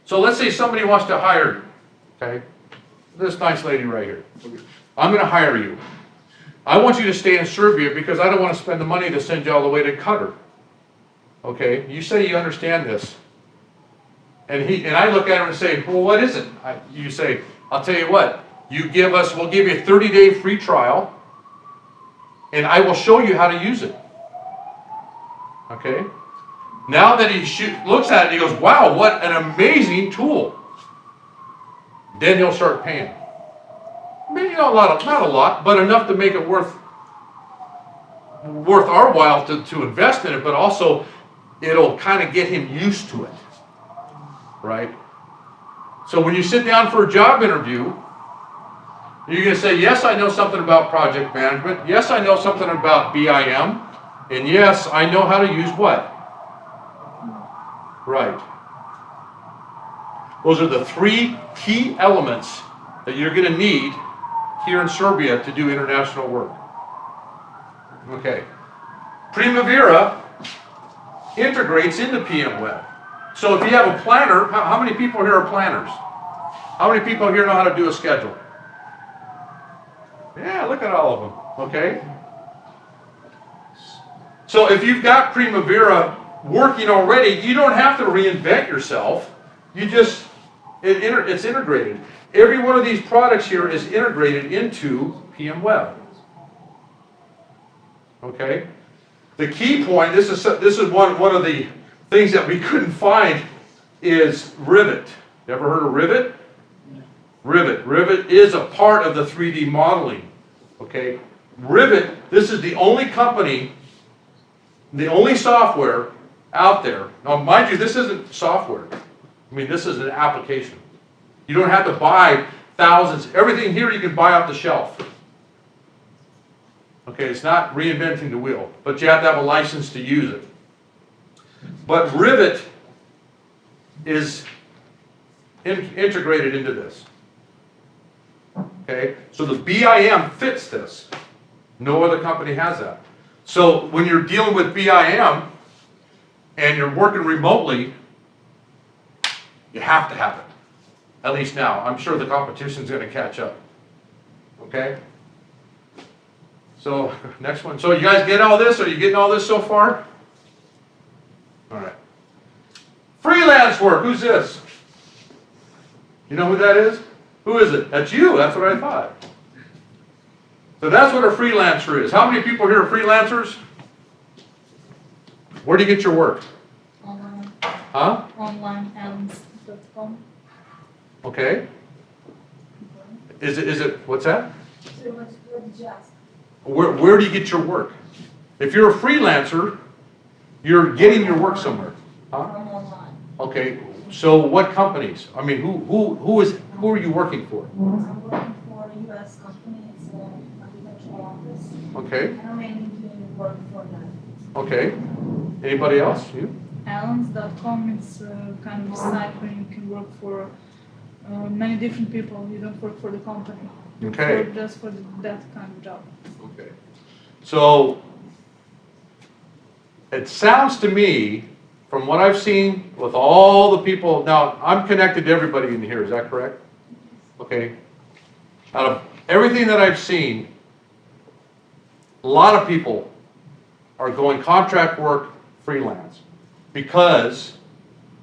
So let's say somebody wants to hire you, okay? This nice lady right here. I'm gonna hire you. I want you to stay in Serbia because I don't want to spend the money to send you all the way to Qatar. Okay, you say you understand this. And I look at him and say, well, what is it? You say, I'll tell you what, we'll give you a 30-day free trial, and I will show you how to use it. Okay? Now that he looks at it, he goes, wow, what an amazing tool. Then he'll start paying. Maybe not a lot, but enough to make it worth our while to invest in it, but also it'll kind of get him used to it, right? So when you sit down for a job interview, you're going to say, yes, I know something about project management. Yes, I know something about BIM. And yes, I know how to use what? Right. Those are the three key elements that you're going to need here in Serbia to do international work. Okay. Primavera integrates into PM Web. So if you have a planner, how many people here are planners? How many people here know how to do a schedule? Yeah, look at all of them. Okay. So if you've got Primavera working already, you don't have to reinvent yourself. It's integrated. Every one of these products here is integrated into PM Web. Okay? The key point, this is one of the things that we couldn't find, is Rivet. You ever heard of Rivet? Rivet. Rivet is a part of the 3D modeling. Okay? Rivet, this is the only company, the only software out there. Now, mind you, this isn't software. I mean, this is an application. You don't have to buy thousands. Everything here you can buy off the shelf. Okay, it's not reinventing the wheel, but you have to have a license to use it. But Rivet is integrated into this. Okay, so the BIM fits this. No other company has that. So when you're dealing with BIM and you're working remotely, you have to have it. At least now. I'm sure the competition's going to catch up. Okay? So, next one. So you guys get all this? Are you getting all this so far? All right. Freelance work. Who's this? You know who that is? Who is it? That's you. That's what I thought. So that's what a freelancer is. How many people here are freelancers? Where do you get your work? Online. Huh? Online.com. Okay. Is it, what's that? Where do you get your work? If you're a freelancer, you're getting your work somewhere. Huh? From online. Okay. So what companies? I mean, who are you working for? I'm working for a US company. It's an architectural office. Okay. And I'm mainly doing work for them. Okay. Anybody else? You? Allens.com is a kind of site where you can work for many different people. You don't work for the company. You Okay. work just for that kind of job. Okay. So it sounds to me, from what I've seen with all the people, now I'm connected to everybody in here, is that correct? Okay. Out of everything that I've seen, a lot of people are going contract work, freelance, because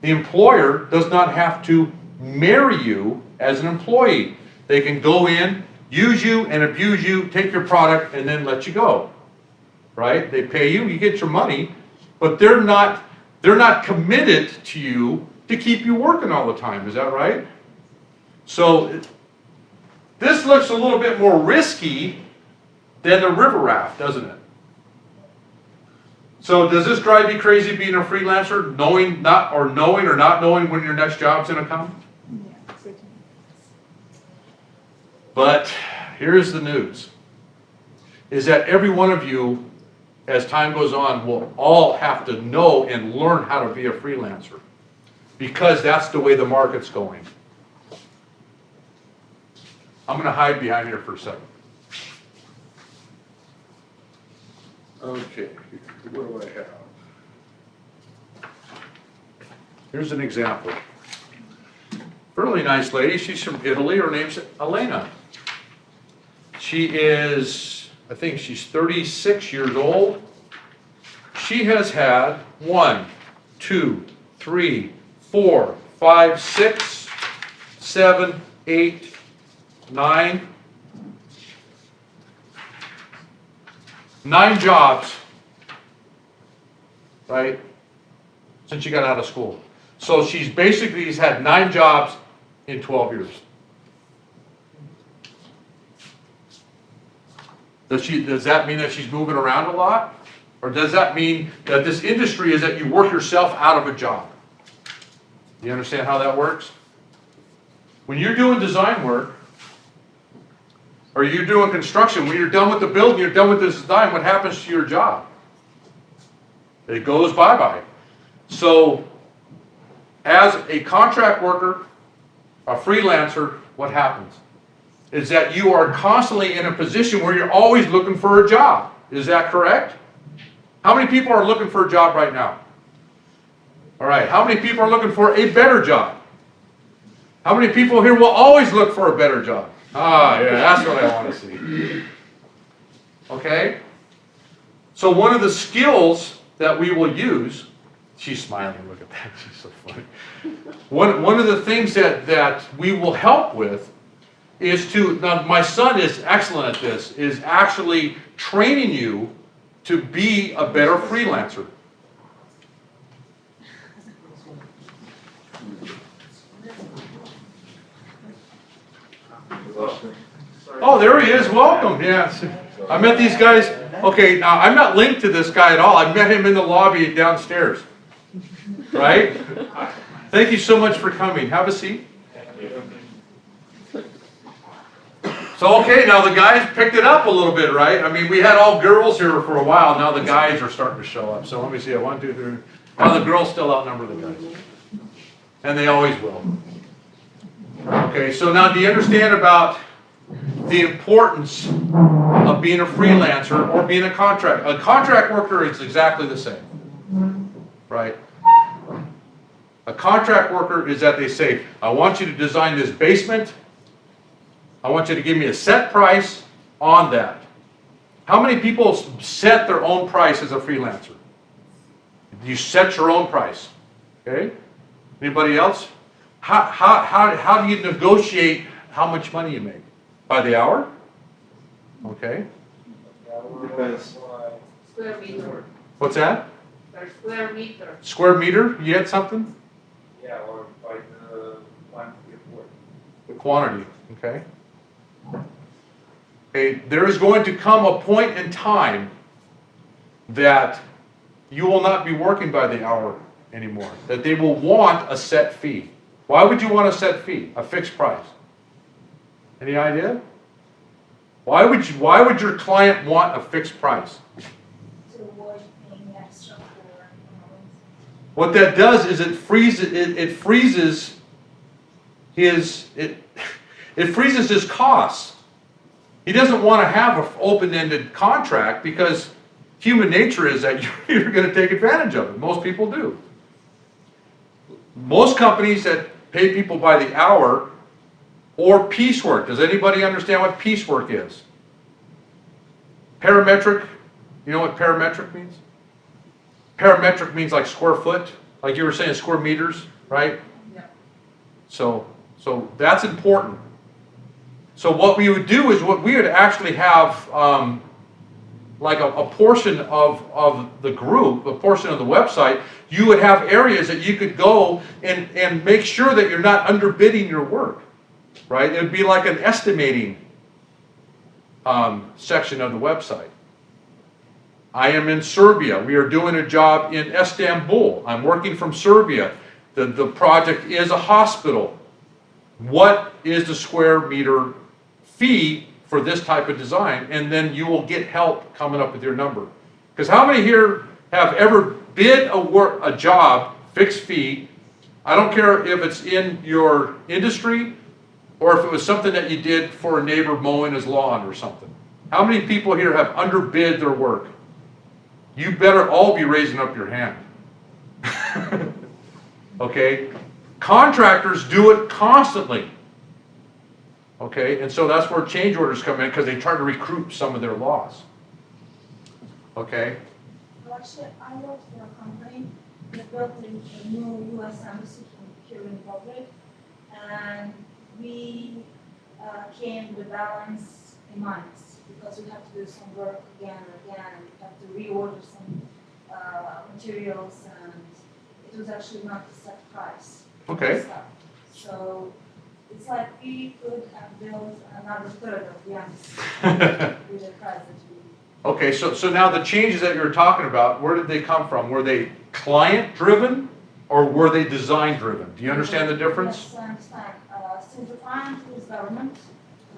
the employer does not have to marry you as an employee. They can go in, use you and abuse you, take your product, and then let you go. Right? They pay you, you get your money, but they're not committed to you to keep you working all the time. Is that right? So this looks a little bit more risky than the river raft, doesn't it? So does this drive you crazy being a freelancer, knowing or not knowing when your next job's going to come? Yeah, pretty. But here's the news, is that every one of you, as time goes on, will all have to know and learn how to be a freelancer, because that's the way the market's going. I'm going to hide behind here for a second. Okay, what do I have? Here's an example. really nice lady. She's from Italy. Her name's Elena. She is, I think she's 36 years old. She has had 1, 2, 3, 4, 5, 6, 7, 8, 9 jobs, right, since she got out of school. So she's basically had 9 jobs in 12 years. Does that mean that she's moving around a lot? Or does that mean that this industry is that you work yourself out of a job? You understand how that works? When you're doing design work, or you're doing construction, when you're done with the building, you're done with the design, what happens to your job? It goes bye-bye. So, as a contract worker, a freelancer, what happens? Is that you are constantly in a position where you're always looking for a job. Is that correct? How many people are looking for a job right now? All right, how many people are looking for a better job? How many people here will always look for a better job? Ah, yeah, that's what I want to see. Okay? So one of the skills that we will use, she's smiling, look at that, she's so funny. One of the things that we will help with is to, now my son is excellent at this, is actually training you to be a better freelancer. Oh, there he is. Welcome. Yes. I met these guys. Okay, now I'm not linked to this guy at all. I met him in the lobby downstairs. Right? Thank you so much for coming. Have a seat. So, okay, now the guys picked it up a little bit, right? I mean, we had all girls here for a while. Now the guys are starting to show up. So let me see. 1, 2, 3. Now the girls still outnumber the guys. And they always will. Okay, so now do you understand about the importance of being a freelancer or being a contract? A contract worker is exactly the same, right? A contract worker is that they say, I want you to design this basement. I want you to give me a set price on that. How many people set their own price as a freelancer? You set your own price, okay? Anybody else? How do you negotiate how much money you make? By the hour? Okay. Depends. Square meter. What's that? Per square meter. Square meter? You had something? Yeah, or by the quantity of work. The quantity, okay. Okay, there is going to come a point in time that you will not be working by the hour anymore. That they will want a set fee. Why would you want a set fee? A fixed price? Any idea? Why would your client want a fixed price? To avoid paying extra for. What that does is it freezes his costs. He doesn't want to have an open-ended contract because human nature is that you're going to take advantage of it. Most people do. Most companies that pay people by the hour or piecework. Does anybody understand what piecework is? Parametric. You know what parametric means? Parametric means like square foot, like you were saying, square meters, right? Yeah. So that's important. So what we would do is we would actually have like a portion of the group, a portion of the website, you would have areas that you could go and make sure that you're not underbidding your work, right? It would be like an estimating section of the website. I am in Serbia. We are doing a job in Istanbul. I'm working from Serbia. The project is a hospital. What is the square meter fee for this type of design? And then you will get help coming up with your number. Because how many here have ever bid a job, fixed fee? I don't care if it's in your industry or if it was something that you did for a neighbor mowing his lawn or something. How many people here have underbid their work? You better all be raising up your hand. Okay? Contractors do it constantly. Okay, and so that's where change orders come in, because they try to recoup some of their loss. Okay, Well, actually, I worked for a company that built a new US embassy here in Belgrade, and we came with balance in minus because we had to do some work again and again, and we had to reorder some materials, and it was actually not a set price. okay, Stuff. So it's like we could have built another third of the embassy with the price that we. okay, so now the changes that you're talking about, where did they come from? Were they client-driven, or were they design-driven? Do you understand the difference? Yes, I understand. Since the client is government,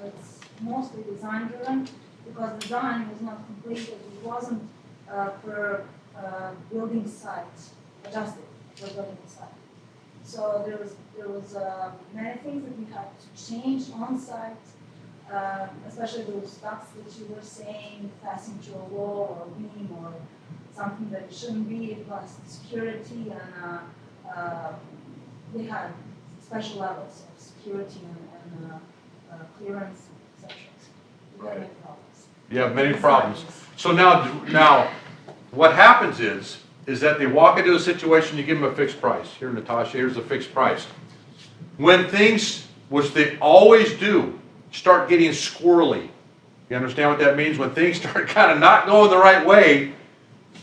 it's mostly design-driven, because design was not completed, it wasn't per building site, adjusted per building site. So there was many things that we had to change on site, especially those ducts that you were saying, fastened to a wall or a beam or something that it shouldn't be, plus security, and they had special levels of security and clearance, etc. We had many problems. You have many problems. So now, what happens is that they walk into a situation, you give them a fixed price. Here, Natasha, here's a fixed price. When things, which they always do, start getting squirrely, you understand what that means? When things start kind of not going the right way,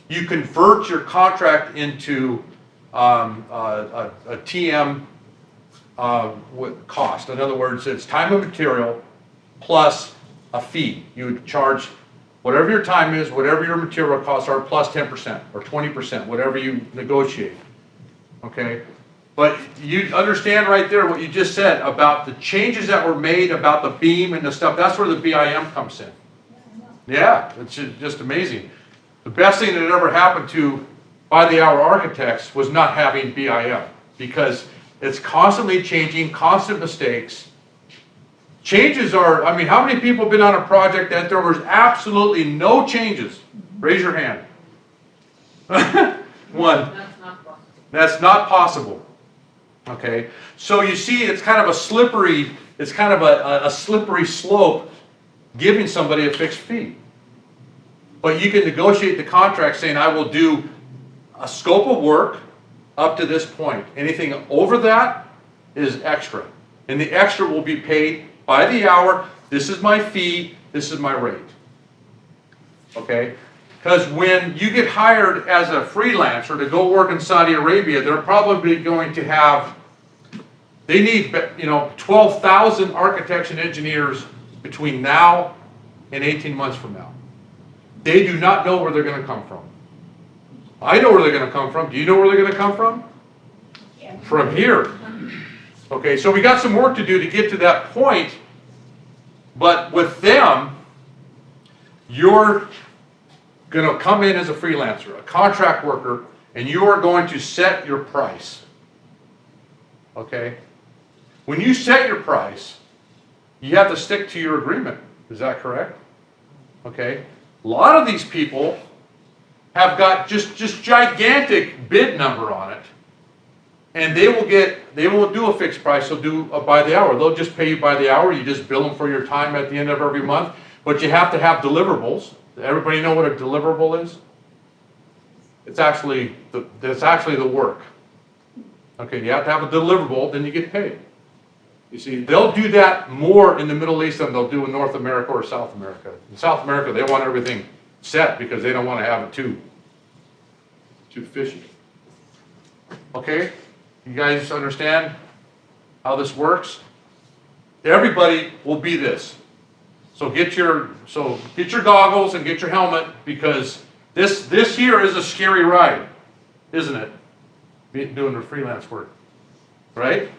you convert your contract into a TM with cost. In other words, it's time and material plus a fee. You would charge whatever your time is, whatever your material costs are, plus 10% or 20%, whatever you negotiate. Okay? But you understand right there what you just said about the changes that were made about the beam and the stuff. That's where the BIM comes in. Yeah, it's just amazing. The best thing that ever happened to by-the-hour architects was not having BIM, because it's constantly changing, constant mistakes. Changes are, I mean, how many people have been on a project that there was absolutely no changes? Raise your hand. One. That's not possible. That's not possible. Okay, so you see, it's kind of a slippery, it's kind of a slippery slope giving somebody a fixed fee. But you can negotiate the contract saying, I will do a scope of work up to this point. Anything over that is extra. And the extra will be paid by the hour. This is my fee, this is my rate. Okay? Because when you get hired as a freelancer to go work in Saudi Arabia, they're probably going to have, they need, 12,000 architects and engineers between now and 18 months from now. They do not know where they're going to come from. I know where they're going to come from. Do you know where they're going to come from? Yeah. From here. Okay, so we got some work to do to get to that point. But with them, you're going to come in as a freelancer, a contract worker, and you are going to set your price. Okay? When you set your price, you have to stick to your agreement. Is that correct? Okay? A lot of these people have got just gigantic bid number on it, and they won't do a fixed price, they'll do a by the hour. They'll just pay you by the hour, you just bill them for your time at the end of every month, but you have to have deliverables. Everybody know what a deliverable is? It's actually the work. Okay, you have to have a deliverable, then you get paid. You see, they'll do that more in the Middle East than they'll do in North America or South America. In South America, they want everything set because they don't want to have it too fishy. Okay, you guys understand how this works? Everybody will be this. So get your goggles and get your helmet, because this here is a scary ride, isn't it? Doing the freelance work, right?